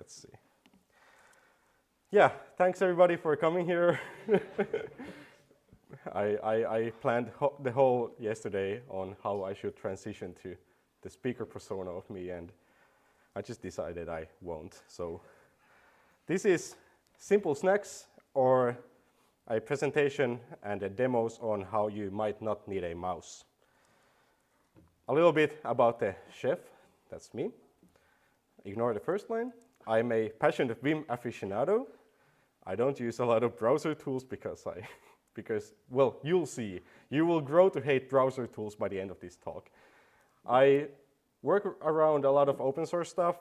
let's see. Yeah, thanks everybody for coming here. I planned the whole yesterday on how I should transition to the speaker persona of me, and I just decided I won't. So this is simple snacks, or a presentation and a demos on how you might not need a mouse. A little bit about the chef, that's me. Ignore the first line. I'm a passionate Vim aficionado. I don't use a lot of browser tools because well, you'll see. You will grow to hate browser tools by the end of this talk. I work around a lot of open source stuff.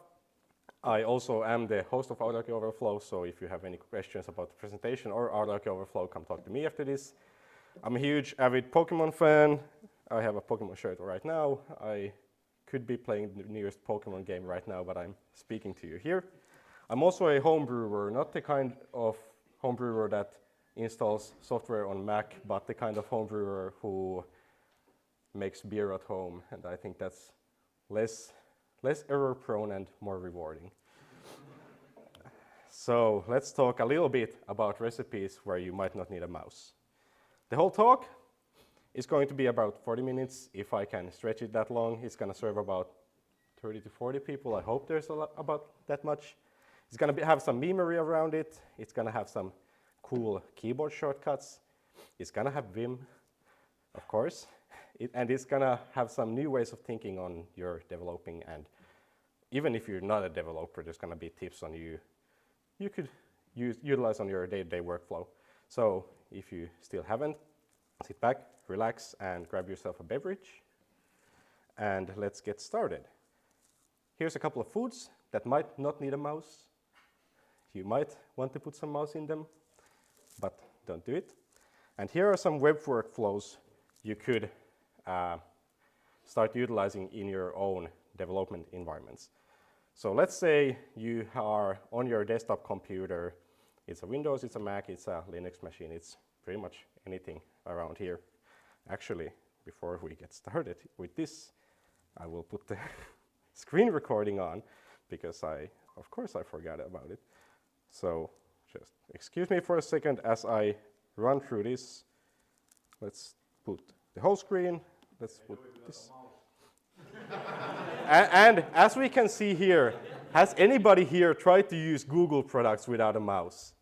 I also am the host of Aurajoki Overflow, so if you have any questions about the presentation or Aurajoki Overflow, come talk to me after this. I'm a huge avid Pokemon fan. I have a Pokemon shirt right now. I could be playing the nearest Pokemon game right now, but I'm speaking to you here. I'm also a home brewer, not the kind of home brewer that installs software on Mac, but the kind of home brewer who makes beer at home, and I think that's less error prone and more rewarding. So let's talk a little bit about recipes where you might not need a mouse. The whole talk is going to be about 40 minutes. If I can stretch it that long, it's going to serve about 30 to 40 people. I hope there's about that much. It's going to have some memory around it. It's going to have some cool keyboard shortcuts. It's going to have Vim, of course. And it's going to have some new ways of thinking on your developing, and even if you're not a developer, there's going to be tips on you could utilize on your day-to-day workflow. So if you still haven't, sit back, relax, and grab yourself a beverage, and let's get started. Here's a couple of foods that might not need a mouse. You might want to put some mouse in them, but don't do it. And here are some web workflows you could start utilizing in your own development environments. So let's say you are on your desktop computer. It's a Windows, it's a Mac, it's a Linux machine. It's pretty much anything around here. Actually, before we get started with this, I will put the screen recording on because of course I forgot about it. So just excuse me for a second as I run through this. Let's put the whole screen. Let's put this. And as we can see here, has anybody here tried to use Google products without a mouse?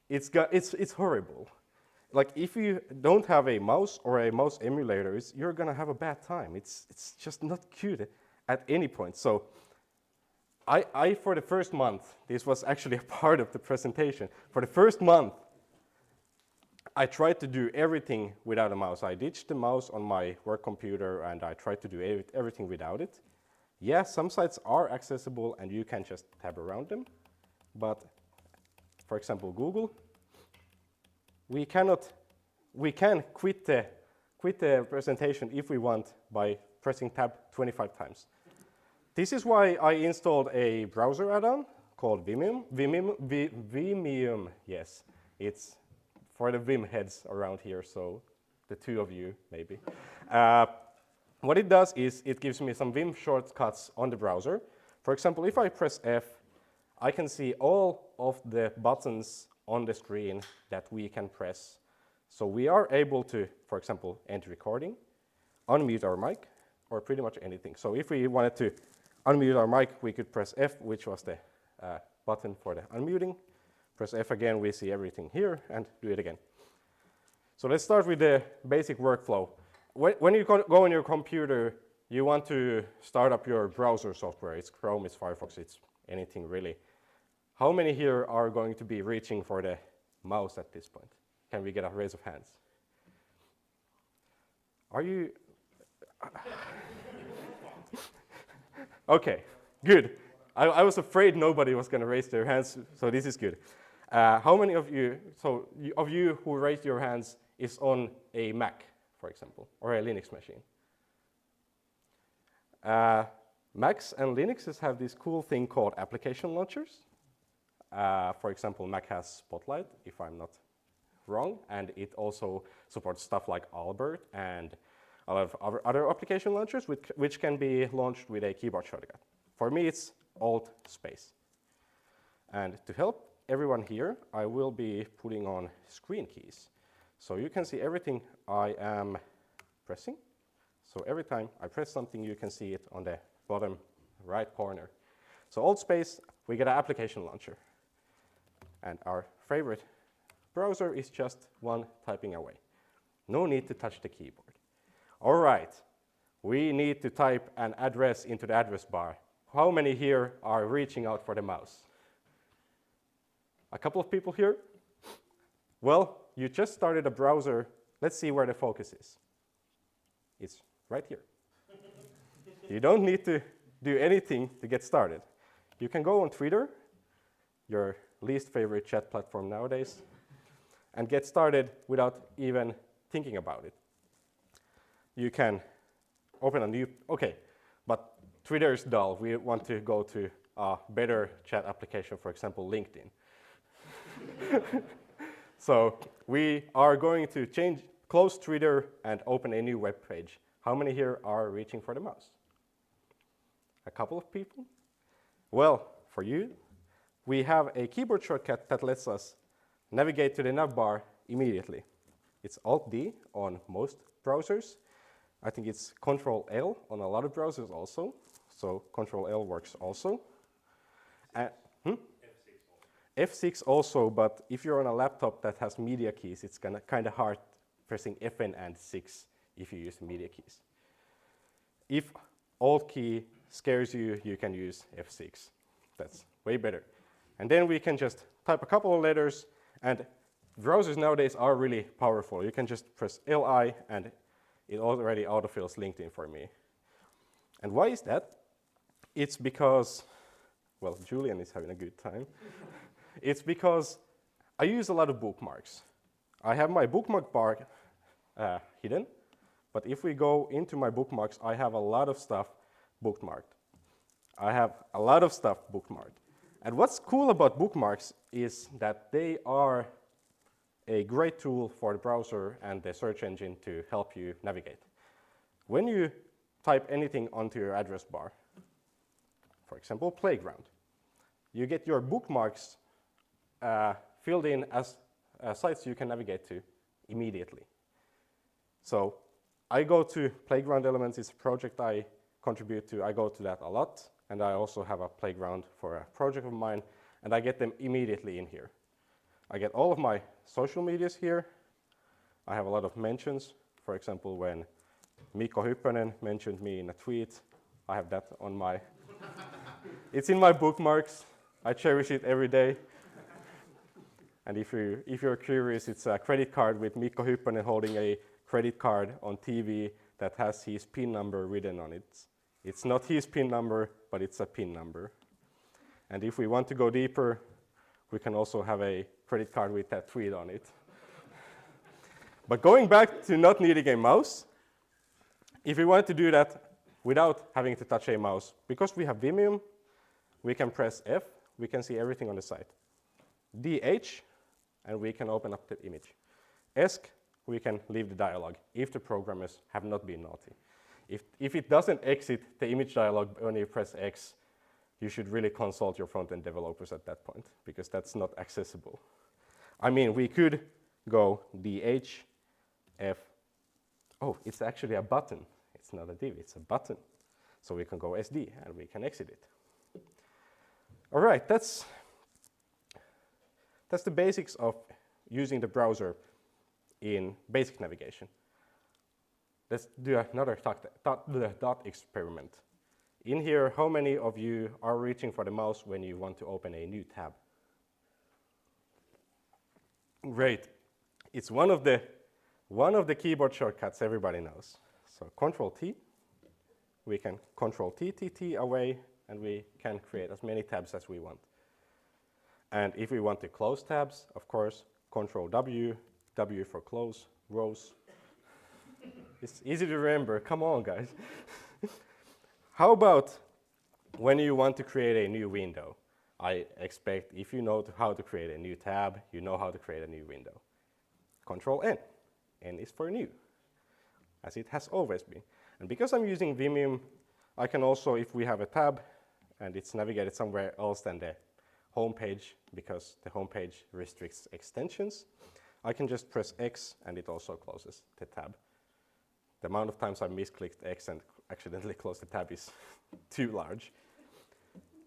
It's horrible. Like if you don't have a mouse or a mouse emulator, you're gonna have a bad time. It's just not cute at any point. So I for the first month, this was actually a part of the presentation. For the first month, I tried to do everything without a mouse. I ditched the mouse on my work computer and I tried to do everything without it. Yeah, some sites are accessible and you can just tab around them. But for example, Google, we can quit the presentation if we want by pressing tab 25 times. This is why I installed a browser add-on called Vimium. Vimium, yes, it's for the Vim heads around here, so the two of you, maybe. What it does is it gives me some Vim shortcuts on the browser. For example, if I press F, I can see all of the buttons on the screen that we can press. So we are able to, for example, end recording, unmute our mic, or pretty much anything. So if we wanted to unmute our mic, we could press F, which was the button for the unmuting. Press F again, we see everything here, and do it again. So let's start with the basic workflow. When you go on your computer, you want to start up your browser software. It's Chrome, it's Firefox, it's anything really. How many here are going to be reaching for the mouse at this point? Can we get a raise of hands? Are you? Okay, good. I was afraid nobody was going to raise their hands, so this is good. How many of you, who raised your hands is on a Mac, for example, or a Linux machine? Macs and Linuxes have this cool thing called application launchers. For example, Mac has Spotlight, if I'm not wrong, and it also supports stuff like Albert and a lot of other application launchers which can be launched with a keyboard shortcut. For me, it's Alt space. And to help everyone here, I will be putting on screen keys. So you can see everything I am pressing. So every time I press something, you can see it on the bottom right corner. So old space, we get an application launcher. And our favorite browser is just one typing away. No need to touch the keyboard. All right, we need to type an address into the address bar. How many here are reaching out for the mouse? A couple of people here? Well, you just started a browser. Let's see where the focus is. It's right here. You don't need to do anything to get started. You can go on Twitter, your least favorite chat platform nowadays, and get started without even thinking about it. You can open a new, okay, but Twitter is dull. We want to go to a better chat application, for example, LinkedIn. So we are going to close Twitter and open a new web page. How many here are reaching for the mouse? A couple of people? Well, for you, we have a keyboard shortcut that lets us navigate to the nav bar immediately. It's Alt-D on most browsers. I think it's Control-L on a lot of browsers also. So Control-L works also. F6 also, but if you're on a laptop that has media keys, it's kind of hard pressing Fn and 6 if you use the media keys. If Alt key scares you, you can use F6. That's way better. And then we can just type a couple of letters, and browsers nowadays are really powerful. You can just press LI, and it already autofills LinkedIn for me. And why is that? It's because, well, Julian is having a good time. It's because I use a lot of bookmarks. I have my bookmark bar hidden, but if we go into my bookmarks, I have a lot of stuff bookmarked. And what's cool about bookmarks is that they are a great tool for the browser and the search engine to help you navigate. When you type anything onto your address bar, for example, playground, you get your bookmarks filled in as sites you can navigate to immediately. So I go to Playground Elements. It's a project I contribute to. I go to that a lot, and I also have a playground for a project of mine, and I get them immediately in here. I get all of my social medias here. I have a lot of mentions. For example, when Mikko Hyppönen mentioned me in a tweet, I have that on my... It's in my bookmarks. I cherish it every day. And if you're curious, it's a credit card with Mikko Hyppönen holding a credit card on TV that has his PIN number written on it. It's not his PIN number, but it's a PIN number. And if we want to go deeper, we can also have a credit card with that tweet on it. But going back to not needing a mouse, if we want to do that without having to touch a mouse, because we have Vimium, we can press F, we can see everything on the site. DH, and we can open up the image. ESC, we can leave the dialog if the programmers have not been naughty. If it doesn't exit the image dialog when you press X, you should really consult your front-end developers at that point, because that's not accessible. I mean, we could go DH, F. Oh, it's actually a button. It's not a div, it's a button. So we can go SD, and we can exit it. All right, that's the basics of using the browser in basic navigation. Let's do another thought experiment. In here, how many of you are reaching for the mouse when you want to open a new tab? Great. It's one of the keyboard shortcuts everybody knows. So Control-T, we can Control-T away, and we can create as many tabs as we want. And if we want to close tabs, of course, Control-W, W for close, rows. It's easy to remember. Come on, guys. How about when you want to create a new window? I expect if you know how to create a new tab, you know how to create a new window. Control-N. N is for new, as it has always been. And because I'm using Vimium, I can also, if we have a tab and it's navigated somewhere else than the home page because the home page restricts extensions, I can just press X and it also closes the tab. The amount of times I misclicked X and accidentally closed the tab is too large.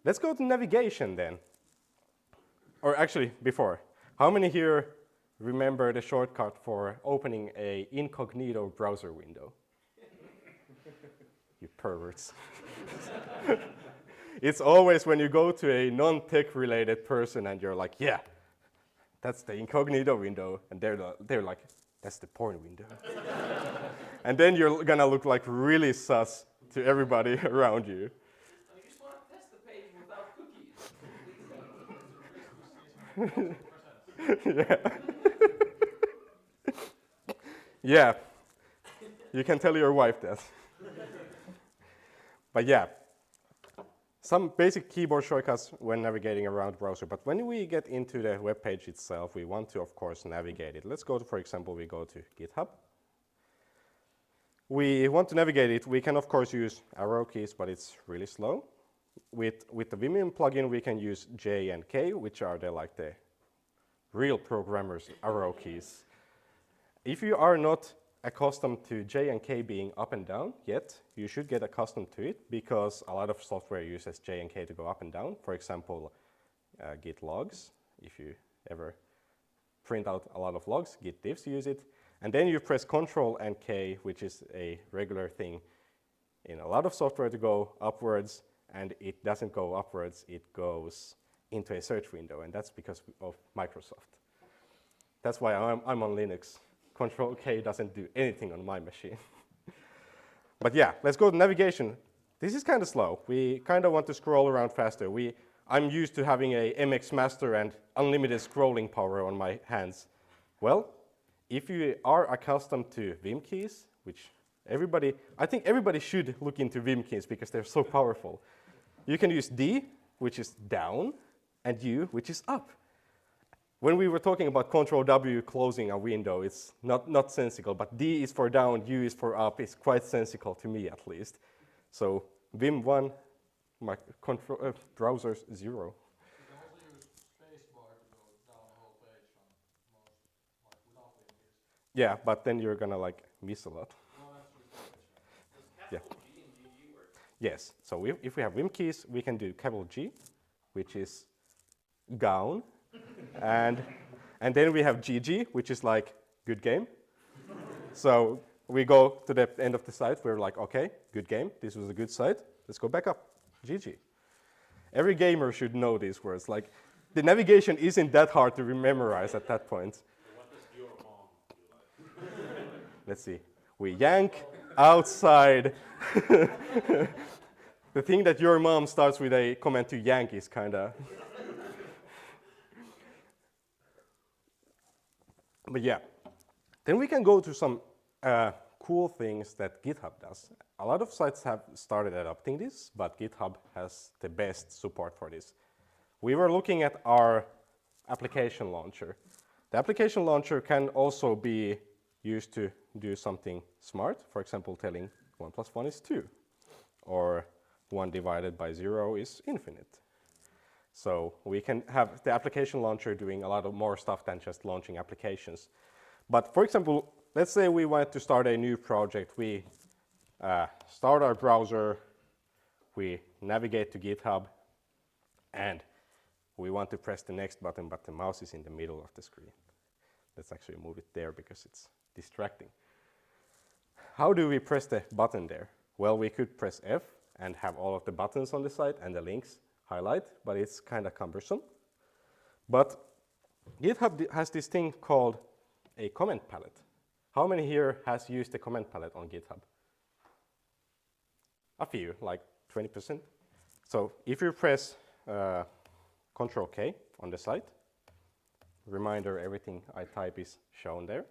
Let's go to navigation then. Or actually, before. How many here remember the shortcut for opening an incognito browser window? You perverts. It's always when you go to a non-tech related person and you're like, yeah, that's the incognito window. And they're like, that's the porn window. And then you're gonna look like really sus to everybody around you. I just want to test the page without cookies. Yeah. Yeah. You can tell your wife that. But yeah, some basic keyboard shortcuts when navigating around the browser. But when we get into the web page itself, we want to, of course, navigate it. Let's go to, for example, we go to GitHub. We want to navigate it. We can, of course, use arrow keys, but it's really slow. With the Vimium plugin, we can use J and K, which are the real programmers' arrow keys. If you are not accustomed to J and K being up and down yet, you should get accustomed to it because a lot of software uses J and K to go up and down. For example, Git logs. If you ever print out a lot of logs, Git diffs use it. And then you press Control and K, which is a regular thing in a lot of software to go upwards, and it doesn't go upwards, it goes into a search window, and that's because of Microsoft. That's why I'm on Linux. Control K doesn't do anything on my machine. But yeah, let's go to navigation. This is kind of slow. We kind of want to scroll around faster. I'm used to having a MX Master and unlimited scrolling power on my hands. Well, if you are accustomed to Vim keys, which I think everybody should look into Vim keys because they're so powerful. You can use D, which is down, and U, which is up. When we were talking about Control W closing a window, it's not sensical, but D is for down, U is for up. It's quite sensical to me, at least. So Vim 1, my browsers 0. You can also use spacebar to go down the whole page on most, without Vim keys. Yeah, but then you're gonna miss a lot. Well, that's true. Yeah. G and GG work? Yes. So if we have Vim keys, we can do capital G, which is down. And then we have GG, which is like good game. So we go to the end of the site. We're like, OK, good game. This was a good site. Let's go back up. GG. Every gamer should know these words. Like, the navigation isn't that hard to memorize at that point. So what does your mom do like? Let's see. We yank outside. The thing that your mom starts with a command to yank is kind of... But yeah, then we can go to some cool things that GitHub does. A lot of sites have started adopting this, but GitHub has the best support for this. We were looking at our application launcher. The application launcher can also be used to do something smart, for example, telling 1 + 1 is 2, or 1 divided by 0 is infinite. So we can have the application launcher doing a lot of more stuff than just launching applications. But for example, let's say we want to start a new project. We start our browser, we navigate to GitHub, and we want to press the next button, but the mouse is in the middle of the screen. Let's actually move it there because it's distracting. How do we press the button there? Well, we could press F and have all of the buttons on the side and the links highlight, but it's kind of cumbersome. But GitHub has this thing called a comment palette. How many here has used the comment palette on GitHub? A few, like 20%. So if you press Control K on the site, reminder everything I type is shown there,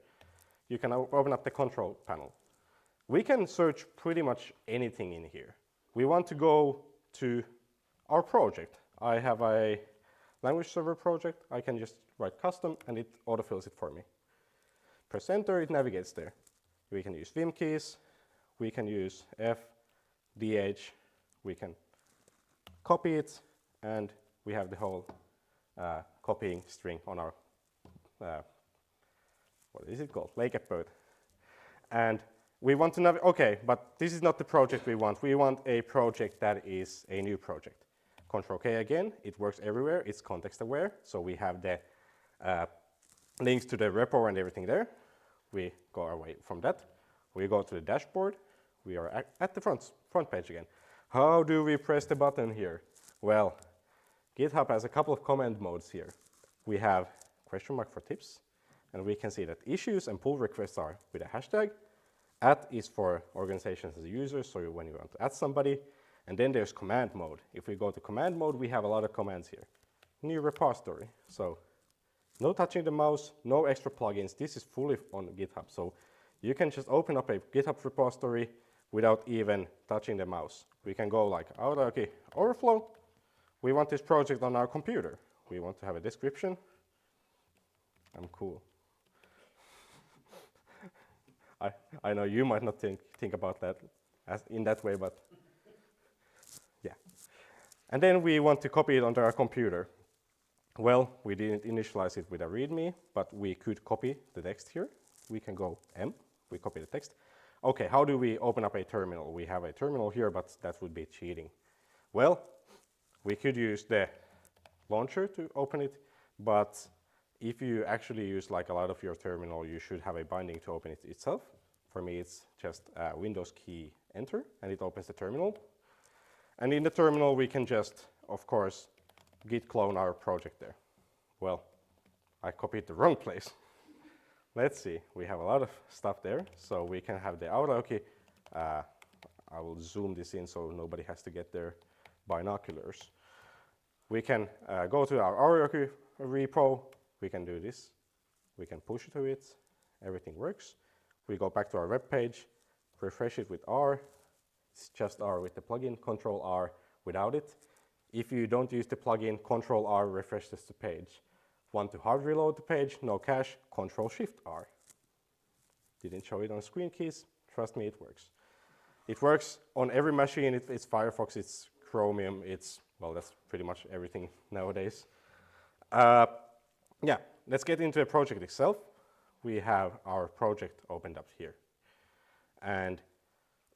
you can open up the control panel. We can search pretty much anything in here. We want to go to our project. I have a language server project. I can just write custom and it autofills it for me. Press enter, it navigates there. We can use Vim keys. We can use F, DH. We can copy it and we have the whole copying string on our, what is it called, Leikeppöt. And we want to okay, but this is not the project we want. We want a project that is a new project. Control K again, it works everywhere, it's context aware, so we have the links to the repo and everything there. We go away from that. We go to the dashboard. We are at the front page again. How do we press the button here? Well, GitHub has a couple of command modes here. We have question mark for tips, and we can see that issues and pull requests are with a hashtag. @ is for organizations as users, so when you want to add somebody. And then there's command mode. If we go to command mode, we have a lot of commands here. New repository. So no touching the mouse, no extra plugins. This is fully on GitHub. So you can just open up a GitHub repository without even touching the mouse. We can go like, Aurajoki Overflow. We want this project on our computer. We want to have a description. I'm cool. I know you might not think about that as in that way, but yeah. And then we want to copy it onto our computer. Well, we didn't initialize it with a README, but we could copy the text here. We can go M, we copy the text. Okay, how do we open up a terminal? We have a terminal here, but that would be cheating. Well, we could use the launcher to open it, but if you actually use like a lot of your terminal, you should have a binding to open it itself. For me, it's just Windows key enter, and it opens the terminal. And in the terminal, we can just, of course, git clone our project there. Well, I copied the wrong place. Let's see, we have a lot of stuff there. So we can have the Aurajoki. I will zoom this in so nobody has to get their binoculars. We can go to our Aurajoki repo. We can do this. We can push to it. Everything works. We go back to our web page, refresh it with R. It's just R with the plugin, Control R without it. If you don't use the plugin, Control R refreshes the page. Want to hard reload the page, no cache, Control Shift R. Didn't show it on screen keys. Trust me, it works. It works on every machine. It's Firefox, it's Chromium, it's, well, that's pretty much everything nowadays. Yeah, let's get into the project itself. We have our project opened up here. And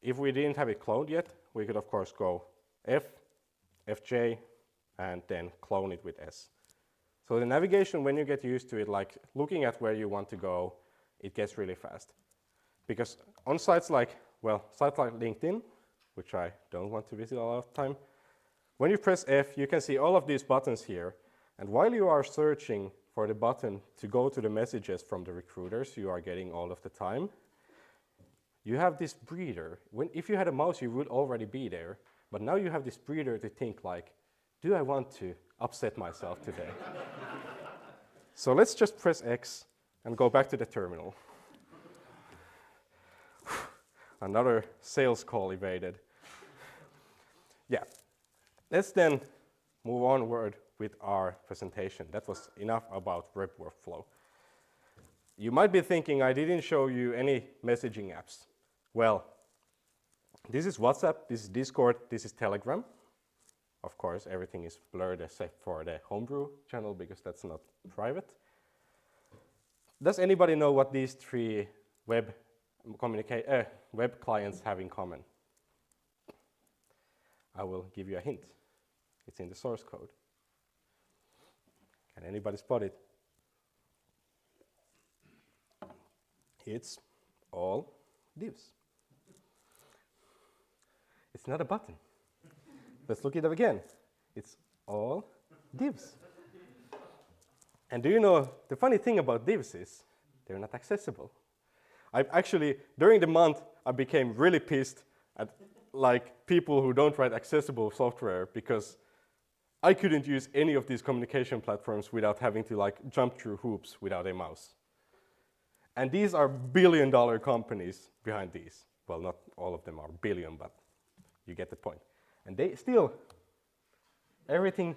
if we didn't have it cloned yet, we could of course go F, Fj, and then clone it with S. So the navigation, when you get used to it, like looking at where you want to go, it gets really fast. Because on sites like, well, sites like LinkedIn, which I don't want to visit a lot of time, when you press F, you can see all of these buttons here. And while you are searching for the button to go to the messages from the recruiters you are getting all of the time, you have this breather. If you had a mouse, you would already be there. But now you have this breather to think like, do I want to upset myself today? So let's just press X and go back to the terminal. Another sales call evaded. Yeah, let's then move onward with our presentation. That was enough about web workflow. You might be thinking I didn't show you any messaging apps. Well, this is WhatsApp, this is Discord, this is Telegram. Of course, everything is blurred except for the homebrew channel because that's not private. Does anybody know what these three web clients have in common? I will give you a hint. It's in the source code. Can anybody spot it? It's all divs. It's not a button. Let's look it up again. It's all divs. And do you know, the funny thing about divs is they're not accessible. I actually, during the month, I became really pissed at like people who don't write accessible software because I couldn't use any of these communication platforms without having to like jump through hoops without a mouse. And these are billion-dollar companies behind these. Well, not all of them are billion, but you get the point. And they still, everything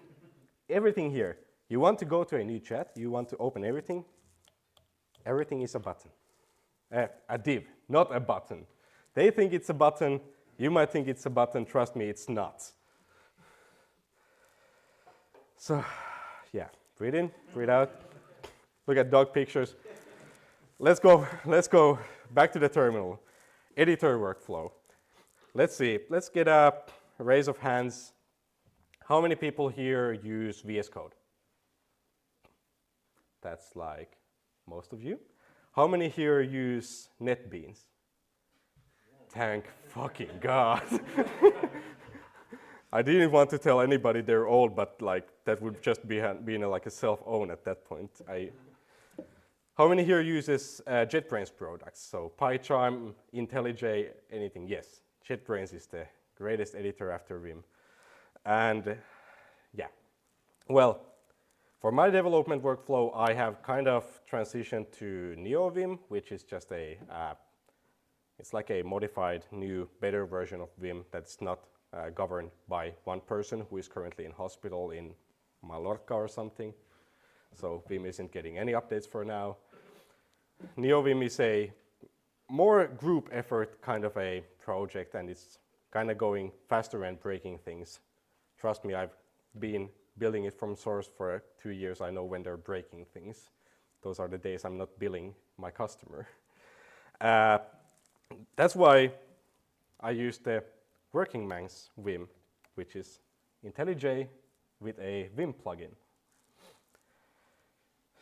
here. You want to go to a new chat, you want to open everything is a button. A div, not a button. They think it's a button, you might think it's a button, trust me, it's not. So, yeah, Breathe in, breathe out. Look at dog pictures. Let's go back to the terminal. Editor workflow. Let's see, let's get a raise of hands. How many people here use VS Code? That's like most of you. How many here use NetBeans? Thank fucking God. I didn't want to tell anybody they're old, but like that would just be like a self-own at that point. How many here uses JetBrains products? So PyCharm, IntelliJ, anything? Yes, JetBrains is the greatest editor after Vim. And yeah, well, for my development workflow, I have kind of transitioned to NeoVim, which is just it's like a modified, new, better version of Vim that's not governed by one person who is currently in hospital in Mallorca or something. So Vim isn't getting any updates for now. NeoVim is a more group effort kind of a project, and it's kind of going faster and breaking things. Trust me, I've been building it from source for 2 years. I know when they're breaking things. Those are the days I'm not billing my customer. That's why I use the Working Man's Vim, which is IntelliJ with a Vim plugin.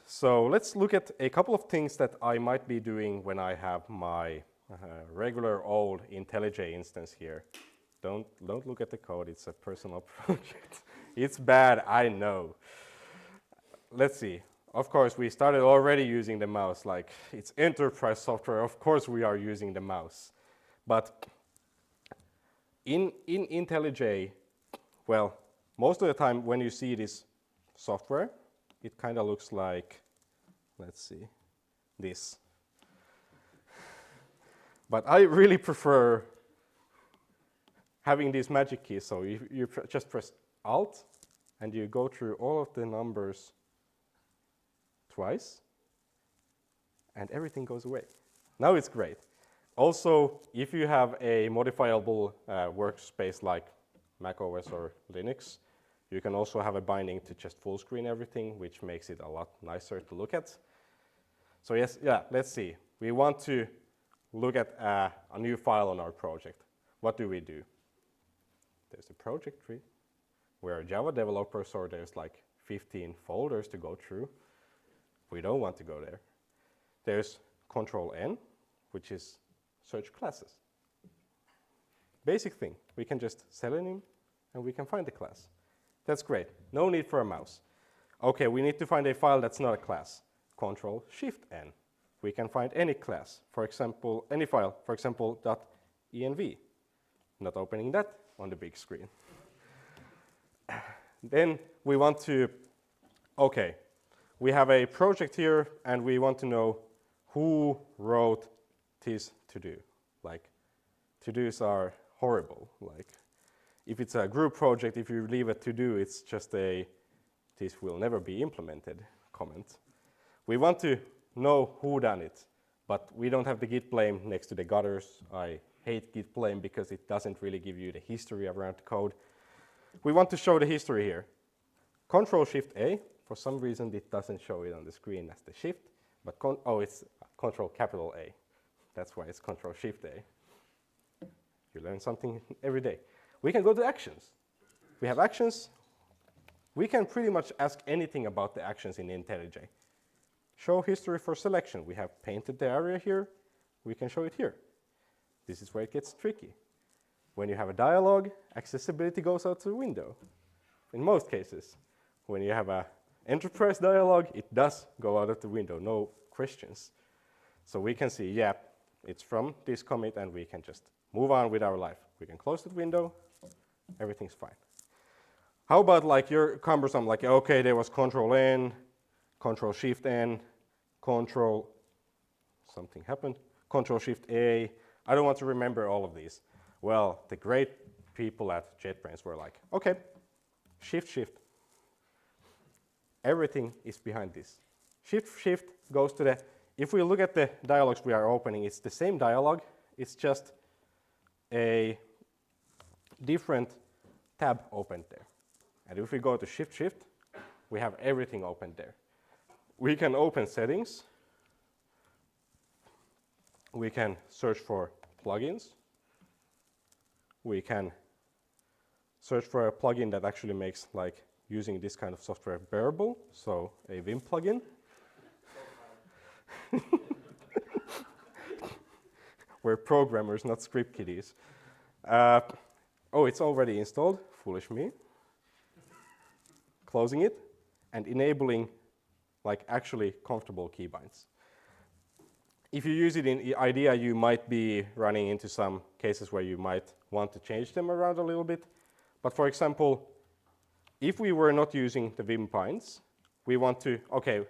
So let's look at a couple of things that I might be doing when I have my regular old IntelliJ instance here. Don't look at the code, it's a personal project. It's bad, I know. Let's see. Of course, we started already using the mouse, like it's enterprise software, of course we are using the mouse. But in IntelliJ, well, most of the time when you see this software, it kind of looks like, let's see, this. But I really prefer having these magic keys. So you just press Alt and you go through all of the numbers twice and everything goes away. Now it's great. Also, if you have a modifiable workspace like macOS or Linux, you can also have a binding to just full screen everything, which makes it a lot nicer to look at. So yes, yeah, let's see. We want to look at a new file on our project. What do we do? There's a project tree. We're a Java developer, so there's like 15 folders to go through. We don't want to go there. There's Control-N, which is search classes. Basic thing. We can just selenium and we can find the class. That's great. No need for a mouse. Okay, we need to find a file that's not a class. Control-Shift-N. We can find any class, for example, any file, for example, .env. Not opening that on the big screen. Then we want to, okay, we have a project here and we want to know who wrote this to-do. Like, to-dos are horrible. Like, if it's a group project, if you leave a to-do, it's just a this will never be implemented comment. We want to know who done it, but we don't have the git blame next to the gutters. I hate git blame because it doesn't really give you the history around the code. We want to show the history here. Control-Shift-A, for some reason it doesn't show it on the screen as the shift, but it's Control-A. That's why it's Control-Shift-A. You learn something every day. We can go to actions. We have actions. We can pretty much ask anything about the actions in IntelliJ. Show history for selection. We have painted the area here. We can show it here. This is where it gets tricky. When you have a dialog, accessibility goes out the window. In most cases. When you have an enterprise dialog, it does go out of the window, no questions. So we can see, yeah, it's from this commit, and we can just move on with our life. We can close the window, everything's fine. How about like you're cumbersome, like, okay, there was Control-N, Control-Shift-N, something happened, Control-Shift-A. I don't want to remember all of these. Well, the great people at JetBrains were like, okay, Shift-Shift. Everything is behind this. Shift-Shift goes to the, if we look at the dialogues we are opening, it's the same dialogue, it's just a different tab opened there. And if we go to Shift-Shift, we have everything open there. We can open settings. We can search for plugins. We can search for a plugin that actually makes like using this kind of software bearable, so a Vim plugin. We're programmers, not script kiddies. Oh, it's already installed, foolish me. Closing it and enabling like actually comfortable keybinds. If you use it in IDEA, you might be running into some cases where you might want to change them around a little bit. But for example, if we were not using the Vim binds, we want to, okay,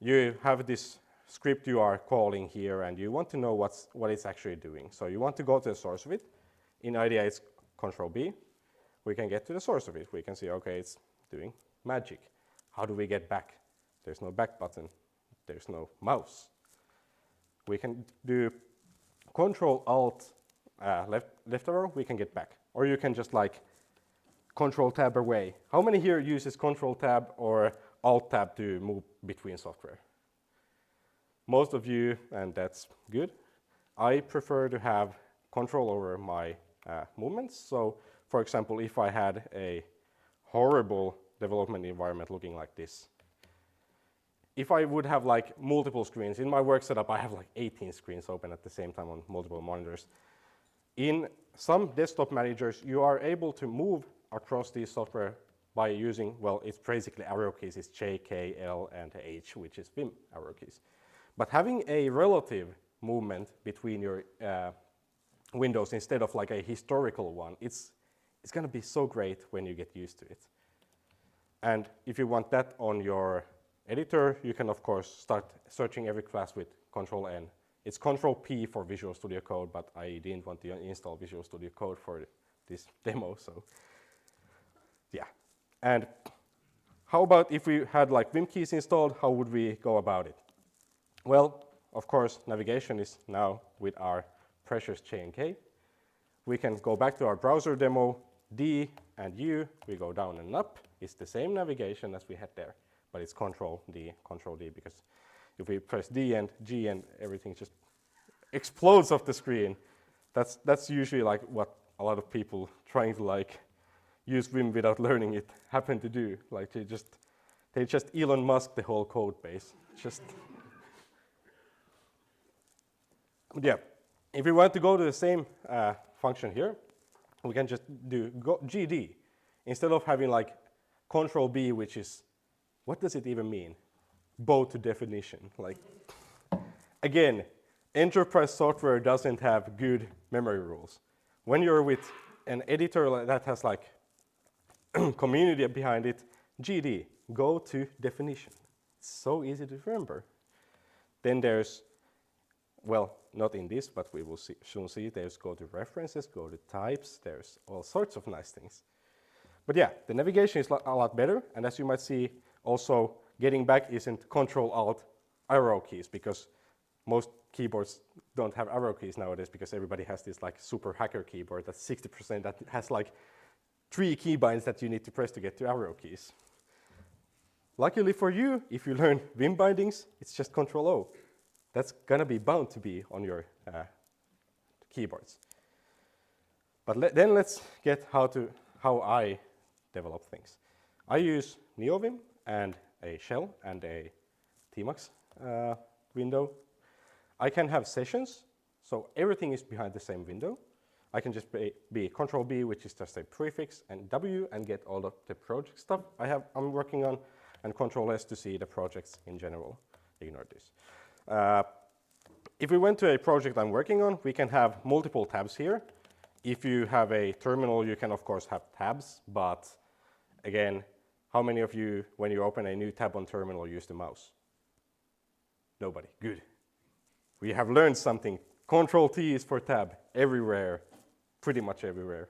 you have this script you are calling here and you want to know what it's actually doing. So you want to go to the source of it. In IDEA, it's Control B. We can get to the source of it. We can see, okay, it's doing magic. How do we get back? There's no back button. There's no mouse. We can do Control Alt left arrow, we can get back. Or you can just like Control Tab away. How many here uses Control Tab or Alt Tab to move between software? Most of you, and that's good. I prefer to have control over my movements. So for example, if I had a horrible development environment looking like this, if I would have like multiple screens, in my work setup I have like 18 screens open at the same time on multiple monitors. In some desktop managers, you are able to move across these software by using, well, it's basically arrow keys, it's J, K, L, and H, which is Vim arrow keys. But having a relative movement between your windows instead of like a historical one, it's gonna be so great when you get used to it. And if you want that on your editor, you can of course start searching every class with Control N. It's Control P for Visual Studio Code, but I didn't want to install Visual Studio Code for this demo, so yeah. And how about if we had like Vim keys installed, how would we go about it? Well, of course, navigation is now with our precious J&K. We can go back to our browser demo, D and U, we go down and up. It's the same navigation as we had there, but it's Control D, because if we press D and G and everything just explodes off the screen, that's usually like what a lot of people trying to like use Vim without learning it happen to do. Like they just Elon Musk the whole code base. Just yeah. If we want to go to the same function here, we can just do GD instead of having like Control B, which is, what does it even mean? Bow to definition. Like, again, enterprise software doesn't have good memory rules. When you're with an editor that has like community behind it, GD, go to definition. It's so easy to remember. Then there's, well, not in this, but we will soon see, there's go to references, go to types, there's all sorts of nice things. But yeah, the navigation is a lot better, and as you might see, also getting back isn't Control Alt arrow keys, because most keyboards don't have arrow keys nowadays, because everybody has this like super hacker keyboard that's 60% that has like 3 keybinds that you need to press to get to arrow keys. Luckily for you, if you learn Vim bindings, it's just Control O. That's gonna be bound to be on your keyboards. But then let's get how I develop things. I use NeoVim and a shell and a Tmax window. I can have sessions, so everything is behind the same window. I can just be Control B, which is just a prefix, and W, and get all of the project stuff I'm working on, and Control S to see the projects in general. Ignore this. If we went to a project I'm working on, we can have multiple tabs here. If you have a terminal, you can of course have tabs, but again, how many of you, when you open a new tab on terminal, use the mouse? Nobody, good. We have learned something. Control T is for tab, everywhere, pretty much everywhere,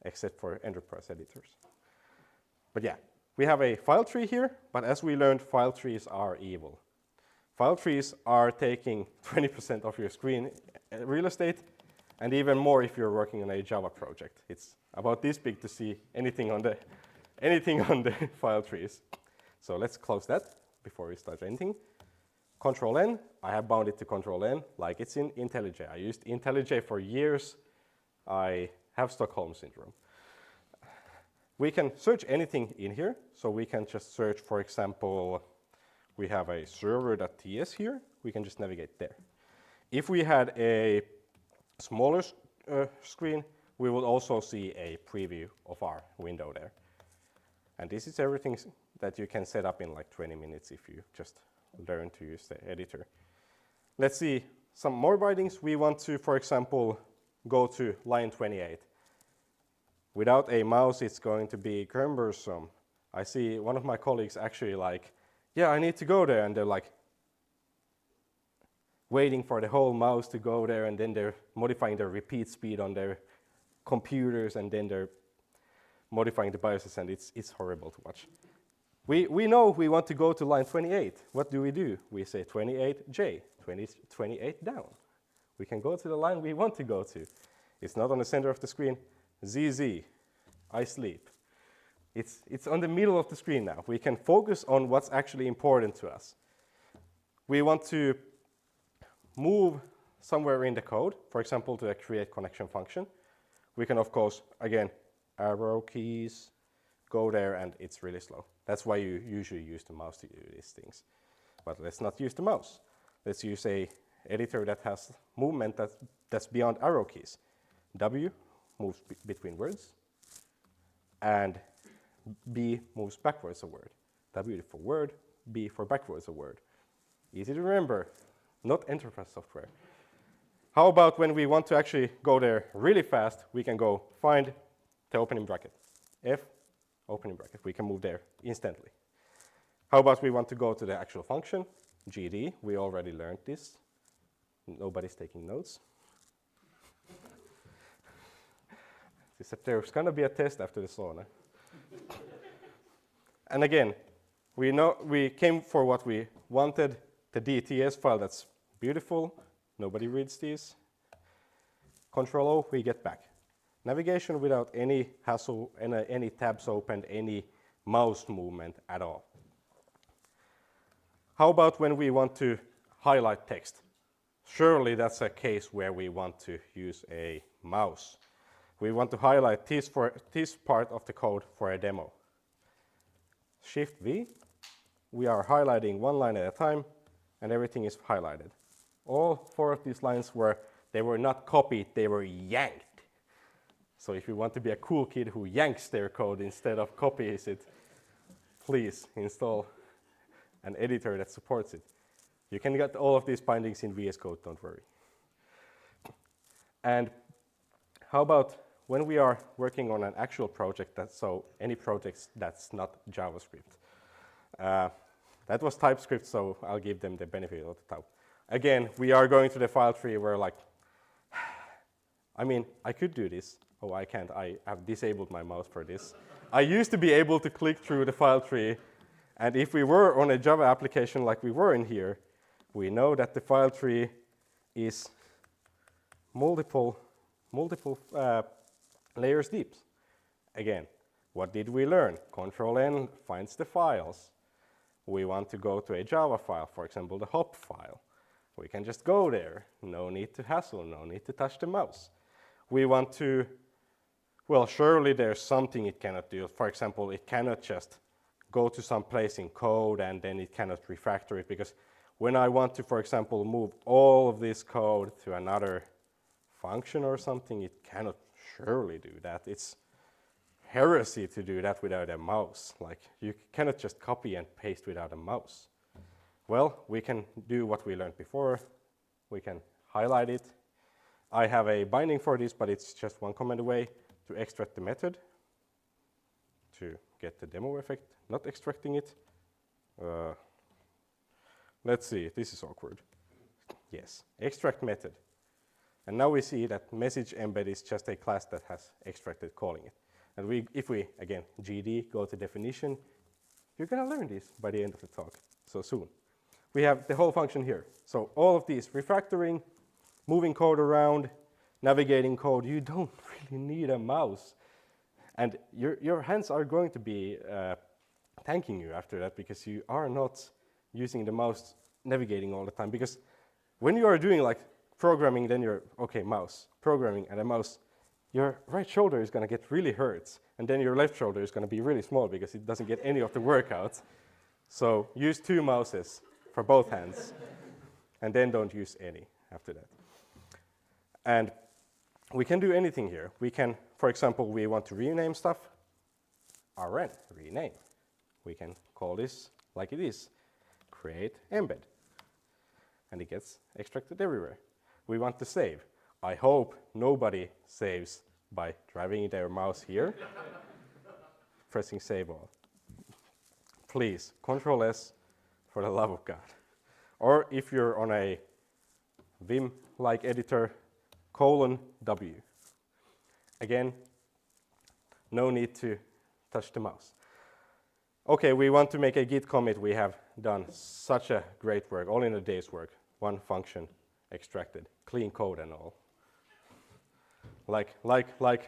except for enterprise editors. But yeah, we have a file tree here, but as we learned, file trees are evil. File trees are taking 20% of your screen real estate, and even more if you're working on a Java project. It's about this big to see anything on the anything on the file trees. So let's close that before we start anything. Control N, I have bound it to Control N like it's in IntelliJ. I used IntelliJ for years. I have Stockholm syndrome. We can search anything in here. So we can just search, for example, we have a server.ts here. We can just navigate there. If we had a smaller screen, we will also see a preview of our window there. And this is everything that you can set up in like 20 minutes if you just learn to use the editor. Let's see some more bindings. We want to, for example, go to line 28. Without a mouse, it's going to be cumbersome. I see one of my colleagues actually like, yeah, I need to go there, and they're like waiting for the whole mouse to go there, and then they're modifying their repeat speed on their computers, and then they're modifying the BIOSes, and it's horrible to watch. We know we want to go to line 28. What do? We say 28J, 28 down. We can go to the line we want to go to. It's not on the center of the screen. ZZ, I sleep. It's on the middle of the screen now. We can focus on what's actually important to us. We want to move somewhere in the code, for example, to a create connection function. We can, of course, again, arrow keys, go there, and it's really slow. That's why you usually use the mouse to do these things. But let's not use the mouse. Let's use a editor that has movement that's beyond arrow keys. W moves between words, and B moves backwards a word. W for word, B for backwards a word. Easy to remember, not enterprise software. How about when we want to actually go there really fast, we can go find the opening bracket. F, opening bracket. We can move there instantly. How about we want to go to the actual function, GD. We already learned this. Nobody's taking notes. Except there's going to be a test after the sauna. And again, we came for what we wanted, the DTS file that's beautiful. Nobody reads these. Control O, we get back. Navigation without any hassle, any tabs opened, any mouse movement at all. How about when we want to highlight text? Surely that's a case where we want to use a mouse. We want to highlight this part of the code for a demo. Shift V, we are highlighting one line at a time, and everything is highlighted. All 4 of these lines they were not copied, they were yanked. So if you want to be a cool kid who yanks their code instead of copies it, please install an editor that supports it. You can get all of these bindings in VS Code, don't worry. And how about when we are working on an actual project, so any projects that's not JavaScript. That was TypeScript, so I'll give them the benefit of the doubt. Again, we are going to the file tree where I mean, I could do this. Oh, I can't. I have disabled my mouse for this. I used to be able to click through the file tree, and if we were on a Java application like we were in here, we know that the file tree is multiple layers deep. Again, what did we learn? Control N finds the files. We want to go to a Java file, for example, the hop file. We can just go there. No need to hassle, no need to touch the mouse. We want to, well, surely there's something it cannot do. For example, it cannot just go to some place in code and then it cannot refactor it, because when I want to, for example, move all of this code to another function or something, it cannot surely do that. It's heresy to do that without a mouse. Like, you cannot just copy and paste without a mouse. Well, we can do what we learned before. We can highlight it. I have a binding for this, but it's just one command away to extract the method to get the demo effect, not extracting it. Let's see, this is awkward. Yes, extract method. And now we see that message embed is just a class that has extracted calling it. And if we, again, GD, go to definition, you're going to learn this by the end of the talk, so soon. We have the whole function here. So all of these, refactoring, moving code around, navigating code, you don't really need a mouse. And your hands are going to be thanking you after that because you are not using the mouse navigating all the time. Because when you are doing like programming, then you're, okay, mouse, programming and a mouse, your right shoulder is going to get really hurt. And then your left shoulder is going to be really small because it doesn't get any of the workout. So use 2 mouses for both hands. And then don't use any after that. And we can do anything here. We can, for example, we want to rename stuff. RN, rename. We can call this like it is, create embed. And it gets extracted everywhere. We want to save. I hope nobody saves by driving their mouse here, pressing save all. Please, Control S for the love of God. Or if you're on a Vim-like editor, :W. Again, no need to touch the mouse. Okay, we want to make a Git commit. We have done such a great work, all in a day's work. 1 function extracted, clean code and all. Like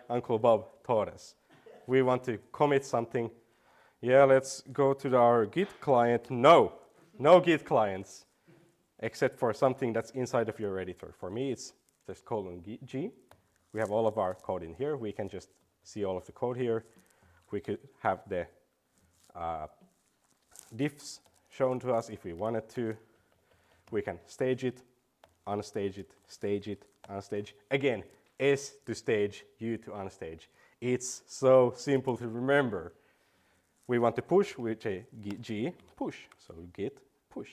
Uncle Bob taught us. We want to commit something. Yeah, let's go to our Git client. No Git clients, except for something that's inside of your editor. For me, it's just :G. We have all of our code in here. We can just see all of the code here. We could have the diffs shown to us if we wanted to. We can stage it, unstage it, stage it, unstage. Again, S to stage, U to unstage. It's so simple to remember. We want to push with a G, push. So git push.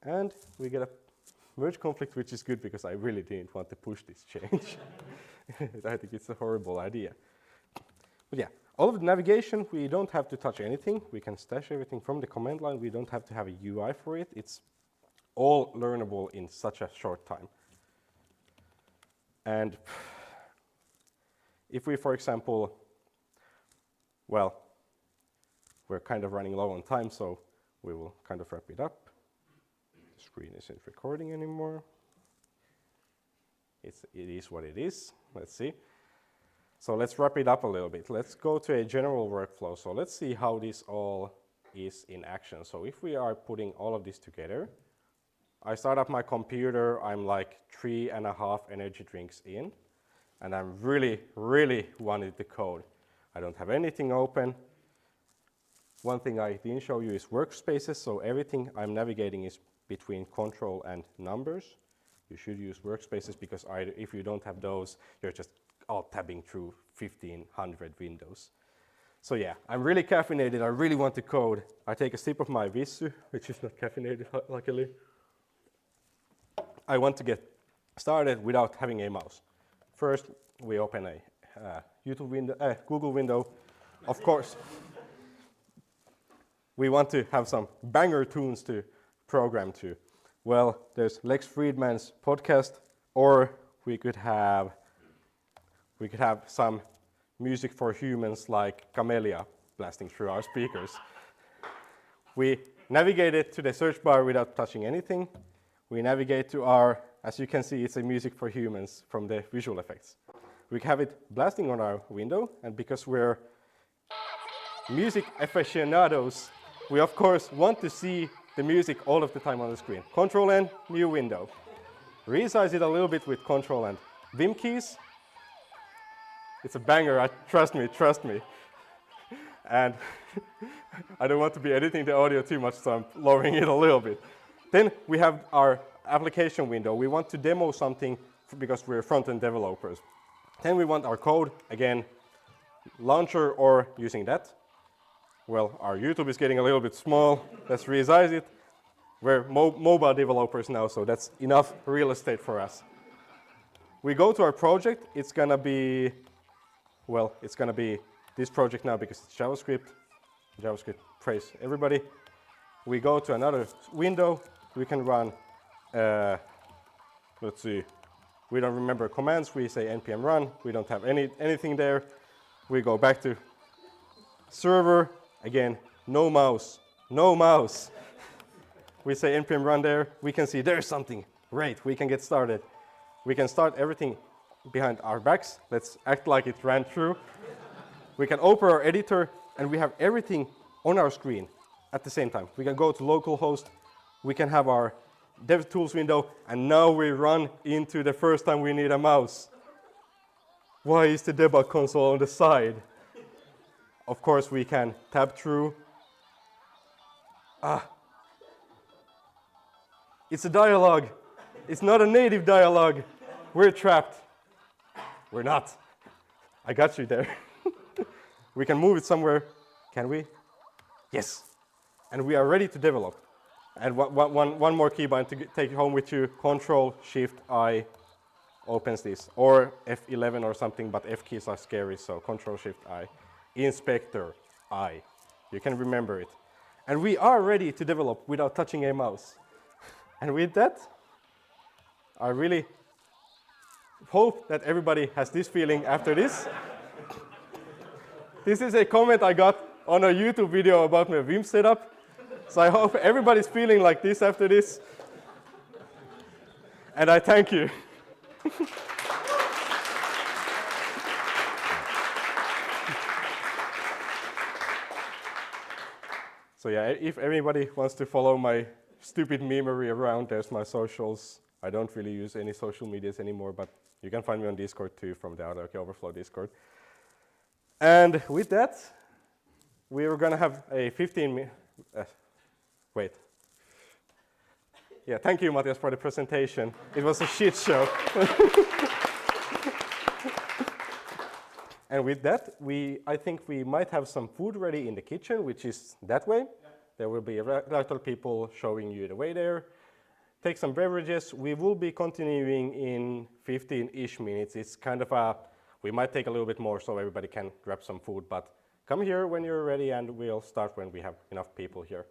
And we get a merge conflict, which is good because I really didn't want to push this change. I think it's a horrible idea. But yeah, all of the navigation, we don't have to touch anything. We can stash everything from the command line. We don't have to have a UI for it. It's all learnable in such a short time. And if we, for example, well, we're kind of running low on time, so we will kind of wrap it up. The screen isn't recording anymore. It is what it is. Let's see. So let's wrap it up a little bit. Let's go to a general workflow. So let's see how this all is in action. So if we are putting all of this together, I start up my computer, I'm like 3.5 energy drinks in, and I'm really wanting to code. I don't have anything open. One thing I didn't show you is workspaces, so everything I'm navigating is between control and numbers. You should use workspaces because if you don't have those, you're just alt-tabbing through 1,500 windows. So yeah, I'm really caffeinated, I really want to code. I take a sip of my Vissu, which is not caffeinated, luckily. I want to get started without having a mouse. First, we open a YouTube window, Google window. Of course, we want to have some banger tunes to program to. Well, there's Lex Friedman's podcast, or we could have some music for humans like Camellia blasting through our speakers. We navigated to the search bar without touching anything. We navigate to our, as you can see, it's a music for humans from the visual effects. We have it blasting on our window, and because we're music aficionados, we of course want to see the music all of the time on the screen. Control N, new window. Resize it a little bit with Control and Vim keys. It's a banger, trust me. And I don't want to be editing the audio too much, so I'm lowering it a little bit. Then we have our application window. We want to demo something because we're front-end developers. Then we want our code, again, launcher or using that. Well, our YouTube is getting a little bit small. Let's resize it. We're mobile developers now, so that's enough real estate for us. We go to our project. It's gonna be this project now because it's JavaScript. JavaScript praise everybody. We go to another window. We can run, let's see, we don't remember commands. We say npm run. We don't have anything there. We go back to server. Again, no mouse. We say npm run there. We can see there's something. Great, we can get started. We can start everything behind our backs. Let's act like it ran through. We can open our editor and we have everything on our screen at the same time. We can go to localhost, we can have our DevTools window, and now we run into the first time we need a mouse. Why is the debug console on the side? Of course, we can tab through. It's a dialogue. It's not a native dialogue. We're trapped. We're not. I got you there. We can move it somewhere. Can we? Yes. And we are ready to develop. And one more keybind to take home with you. Control-Shift-I opens this. Or F11 or something, but F keys are scary, so Control-Shift-I. Inspector-I. You can remember it. And we are ready to develop without touching a mouse. And with that, I really hope that everybody has this feeling after this. This is a comment I got on a YouTube video about my Vim setup. So I hope everybody's feeling like this after this. And I thank you. So yeah, if anybody wants to follow my stupid memery around, there's my socials. I don't really use any social medias anymore, but you can find me on Discord too, from the Aurajoki Overflow Discord. And with that, we are going to have a 15-minute... wait. Yeah, thank you, Matias, for the presentation. It was a shit show. And with that, I think we might have some food ready in the kitchen, which is that way. Yeah. There will be a lot of people showing you the way there. Take some beverages. We will be continuing in 15-ish minutes. It's kind of we might take a little bit more so everybody can grab some food, but come here when you're ready and we'll start when we have enough people here.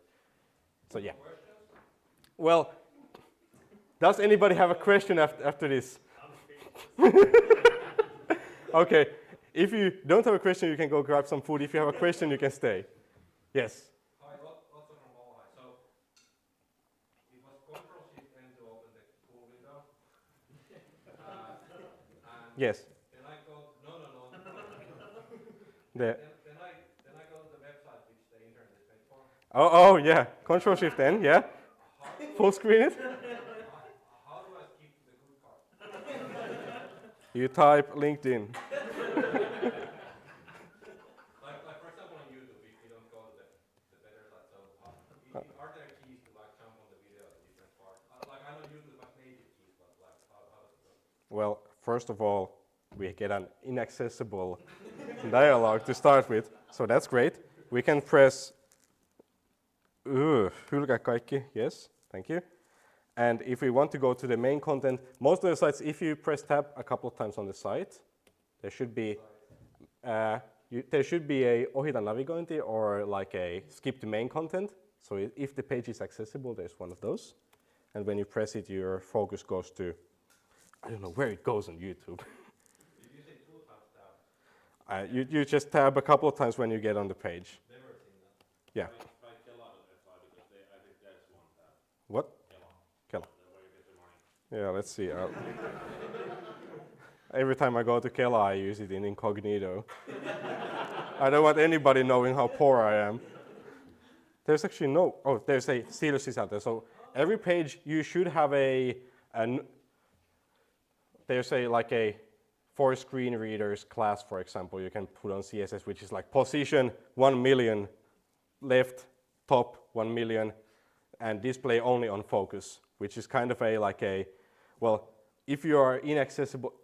So yeah. Well, does anybody have a question after this? Okay. If you don't have a question, you can go grab some food. If you have a question, you can stay. Yes? Hi, Otto from Olai. So it was Control-Shift-N to open the tool window. And Yes. then I go, no. There. Then I go to the website which the internet is made for. Oh, yeah. Control-Shift-N, yeah. Full screen it. How do I skip the good part? You type LinkedIn. Like for example on YouTube, if you don't go to the better side, so are there keys to like jump on the video at different parts? Like I know YouTube has native keys, but like how does it go? Well, first of all, we get an inaccessible dialogue to start with, so that's great. We can press hylkää kaikki, yes, thank you. And if we want to go to the main content, most of the sites, if you press tab a couple of times on the site, there should be a ohita navigointi or like a skip to main content. So if the page is accessible, there's one of those. And when you press it, your focus goes to, I don't know where it goes on YouTube. Did you say 2 times tab? You just tab a couple of times when you get on the page. Never seen that. Yeah. Try Kela.fi because I think there's one tab. What? Kela. Kela. Where you get the money. Yeah, let's see. Every time I go to Kela, I use it in incognito. I don't want anybody knowing how poor I am. There's actually there's a CLC out there. So every page you should have there's a for screen readers class, for example, you can put on CSS, which is like position 1 million, left, top 1 million, and display only on focus, which is kind of if you are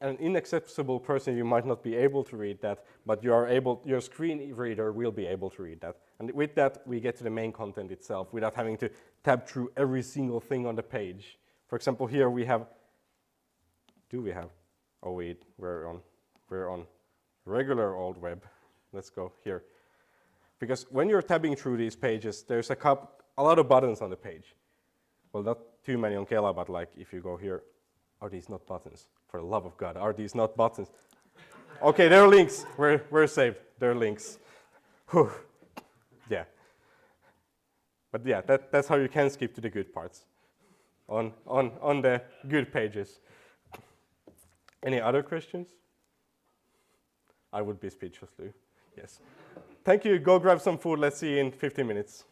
an inaccessible person, you might not be able to read that, but your screen reader will be able to read that. And with that, we get to the main content itself without having to tab through every single thing on the page. For example, here we have, we're on regular old web. Let's go here. Because when you're tabbing through these pages, there's a lot of buttons on the page. Well, not too many on Kela, but like if you go here, are these not buttons? For the love of God, are these not buttons? Okay, they're links. We're saved. They're links. Whew. Yeah. But yeah, that's how you can skip to the good parts on the good pages. Any other questions? I would be speechless, Lou. Yes. Thank you. Go grab some food. Let's see you in 15 minutes.